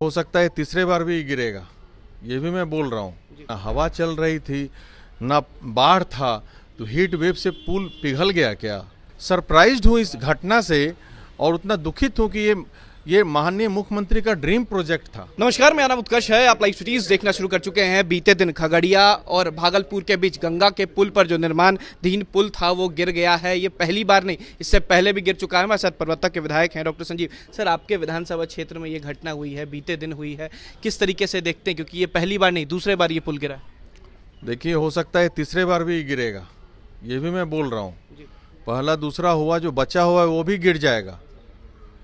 हो सकता है तीसरे बार भी गिरेगा, ये भी मैं बोल रहा हूँ। ना हवा चल रही थी, ना बाढ़ था, तो हीट वेव से पुल पिघल गया क्या? सरप्राइज्ड हूँ इस घटना से और उतना दुखित हूँ कि ये माननीय मुख्यमंत्री का ड्रीम प्रोजेक्ट था। नमस्कार, मेरा नाम उत्कर्ष है। आप लाइव सिटीज देखना शुरू कर चुके हैं। बीते दिन खगड़िया और भागलपुर के बीच गंगा के पुल पर जो निर्माणाधीन पुल था वो गिर गया है। ये पहली बार नहीं, इससे पहले भी गिर चुका है। हमारे साथ पर्वतक के विधायक हैं डॉक्टर संजीव। सर, आपके विधानसभा क्षेत्र में ये घटना हुई है, बीते दिन हुई है, किस तरीके से देखते हैं? क्योंकि ये पहली बार नहीं, दूसरे बार ये पुल गिरा। देखिए, हो सकता है तीसरे बार भी गिरेगा, ये भी मैं बोल रहा हूँ। पहला दूसरा हुआ, जो बचा हुआ है वो भी गिर जाएगा।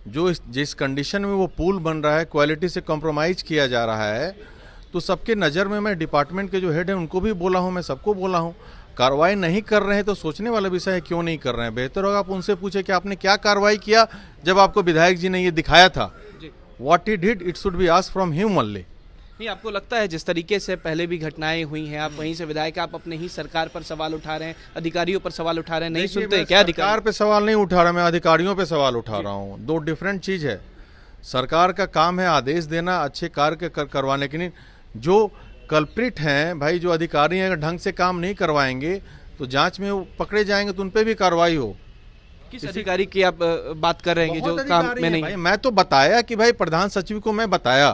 जो जिस कंडीशन में वो पुल बन रहा है, क्वालिटी से कॉम्प्रोमाइज़ किया जा रहा है, तो सबके नज़र में, मैं डिपार्टमेंट के जो हेड हैं उनको भी बोला हूँ, मैं सबको बोला हूँ, कार्रवाई नहीं कर रहे हैं तो सोचने वाला विषय है, क्यों नहीं कर रहे हैं। बेहतर होगा आप उनसे पूछे कि आपने क्या कार्रवाई किया जब आपको विधायक जी ने ये दिखाया था। What he did, it should be asked from him only. नहीं, आपको लगता है जिस तरीके से पहले भी घटनाएं हुई हैं, आप वहीं से विधायक, आप अपने ही सरकार पर सवाल उठा रहे हैं, अधिकारियों पर सवाल उठा रहे हैं, नहीं सुनते हैं क्या? सरकार पे सवाल नहीं उठा रहा, मैं अधिकारियों पे सवाल उठा रहा हूँ। दो डिफरेंट चीज़ है। सरकार का काम है आदेश देना, अच्छे कार्य करवाने के लिए। जो कल्प्रिट हैं भाई, जो अधिकारी हैं, अगर ढंग से काम नहीं करवाएंगे तो जांच में वो पकड़े जाएंगे, तो उन पर भी कार्रवाई हो। किस अधिकारी की आप बात कर रहे हैं जो काम में नहीं? भाई मैं तो बताया कि भाई प्रधान सचिव को मैं बताया,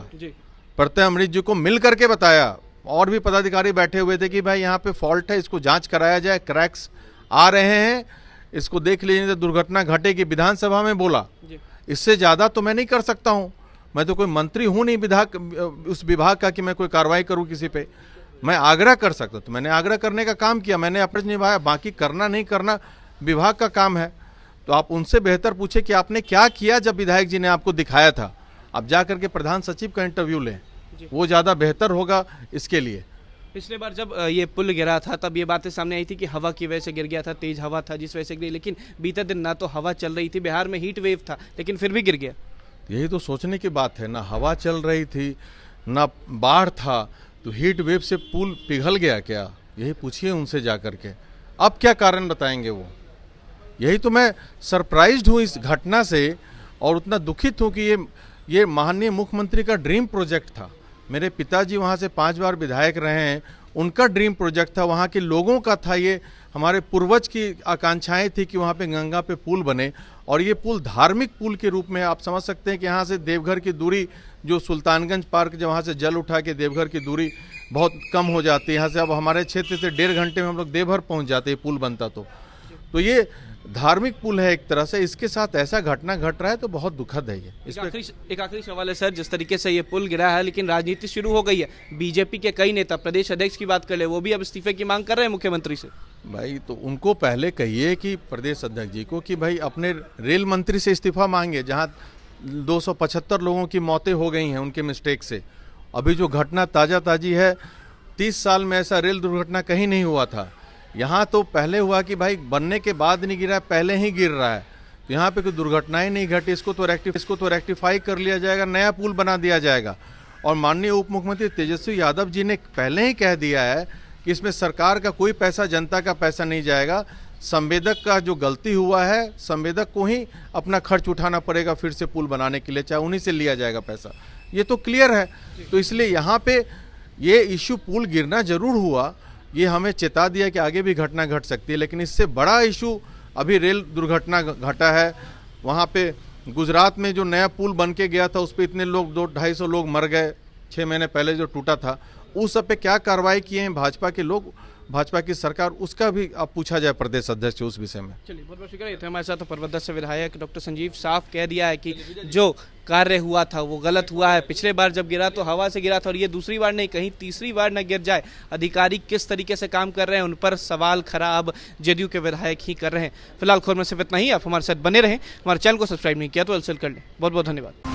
प्रत्यय अमृत जी को मिल करके बताया, और भी पदाधिकारी बैठे हुए थे कि भाई यहाँ पे फॉल्ट है, इसको जांच कराया जाए, क्रैक्स आ रहे हैं, इसको देख लीजिए तो दुर्घटना घटेगी। विधानसभा में बोला, इससे ज़्यादा तो मैं नहीं कर सकता हूँ। मैं तो कोई मंत्री हूँ नहीं उस विभाग का कि मैं कोई कार्रवाई करूँ किसी पे। मैं आग्रह कर सकता, तो मैंने आग्रह करने का काम किया, मैंने अपने निभाया। बाकी करना नहीं करना विभाग का काम है। तो आप उनसे बेहतर पूछे कि आपने क्या किया जब विधायक जी ने आपको दिखाया था। आप जा करके प्रधान सचिव का इंटरव्यू लें, वो ज़्यादा बेहतर होगा इसके लिए। पिछले बार जब ये पुल गिरा था तब ये बातें सामने आई थी कि हवा की वजह से गिर गया था, तेज हवा था जिस वजह से गिरी। लेकिन बीते दिन ना तो हवा चल रही थी, बिहार में हीट वेव था, लेकिन फिर भी गिर गया। यही तो सोचने की बात है ना, हवा चल रही थी, ना बाढ़ था, तो हीट वेव से पुल पिघल गया क्या? यही पूछिए उनसे जा करके। अब क्या कारण बताएंगे वो? यही तो मैं सरप्राइज्ड हूँ इस घटना से और उतना दुखित हूँ कि ये माननीय मुख्यमंत्री का ड्रीम प्रोजेक्ट था। मेरे पिताजी वहाँ से 5 बार विधायक रहे हैं, उनका ड्रीम प्रोजेक्ट था, वहाँ के लोगों का था। ये हमारे पूर्वज की आकांक्षाएं थी कि वहाँ पे गंगा पे पुल बने, और ये पुल धार्मिक पुल के रूप में आप समझ सकते हैं कि यहाँ से देवघर की दूरी, जो सुल्तानगंज पार्क, जब वहाँ से जल उठा के देवघर की दूरी बहुत कम हो जाती है। यहाँ से अब हमारे क्षेत्र से 1.5 घंटे में हम लोग देवघर पहुँच जाते हैं, पुल बनता तो ये धार्मिक पुल है एक तरह से। इसके साथ ऐसा घटना घट रहा है तो बहुत दुखद है ये। एक आखिरी सवाल है सर, जिस तरीके से ये पुल गिरा है, लेकिन राजनीति शुरू हो गई है। बीजेपी के कई नेता, प्रदेश अध्यक्ष की बात कर ले, वो भी अब इस्तीफे की मांग कर रहे हैं मुख्यमंत्री से। भाई तो उनको पहले कहिए कि प्रदेश अध्यक्ष जी को कि भाई अपने रेल मंत्री से इस्तीफा मांगे, जहाँ 275 लोगों की मौतें हो गई हैं उनके मिस्टेक से। अभी जो घटना ताज़ी है, 30 साल में ऐसा रेल दुर्घटना कहीं नहीं हुआ था। यहाँ तो पहले हुआ कि भाई बनने के बाद नहीं गिरा, पहले ही गिर रहा है, तो यहाँ पे कोई दुर्घटनाएं नहीं घटी। इसको तो रेक्टिफाई कर लिया जाएगा, नया पुल बना दिया जाएगा। और माननीय उप मुख्यमंत्री तेजस्वी यादव जी ने पहले ही कह दिया है कि इसमें सरकार का कोई पैसा, जनता का पैसा नहीं जाएगा। संवेदक का जो गलती हुआ है, संवेदक को ही अपना खर्च उठाना पड़ेगा फिर से पुल बनाने के लिए, चाहे उन्हीं से लिया जाएगा पैसा। ये तो क्लियर है। तो इसलिए यहाँ पे ये इशू, पुल गिरना जरूर हुआ, ये हमें चेता दिया कि आगे भी घटना घट सकती है। लेकिन इससे बड़ा इशू अभी रेल दुर्घटना घटा है। वहाँ पे गुजरात में जो नया पुल बन के गया था, उस पर इतने लोग, 200-250 लोग मर गए 6 महीने पहले जो टूटा था। उस सब पे क्या कार्रवाई किए हैं भाजपा के लोग, भाजपा की सरकार, उसका भी अब पूछा जाए प्रदेश अध्यक्ष उस विषय में। चलिए, बहुत बहुत शुक्रिया। हमारे साथ पर्वत से विधायक डॉक्टर संजीव साफ कह दिया है कि जो कार्य हुआ था वो गलत हुआ है। पिछले बार जब गिरा तो हवा से गिरा था, और ये दूसरी बार नहीं, कहीं तीसरी बार न गिर जाए। अधिकारी किस तरीके से काम कर रहे हैं, उन पर सवाल खरा अब जेडीयू के विधायक ही कर रहे हैं। फिलहाल खबर में सिर्फ इतना ही। आप हमारे साथ बने रहें, हमारे चैनल को सब्सक्राइब नहीं किया तो जल्द कर लें। बहुत बहुत धन्यवाद।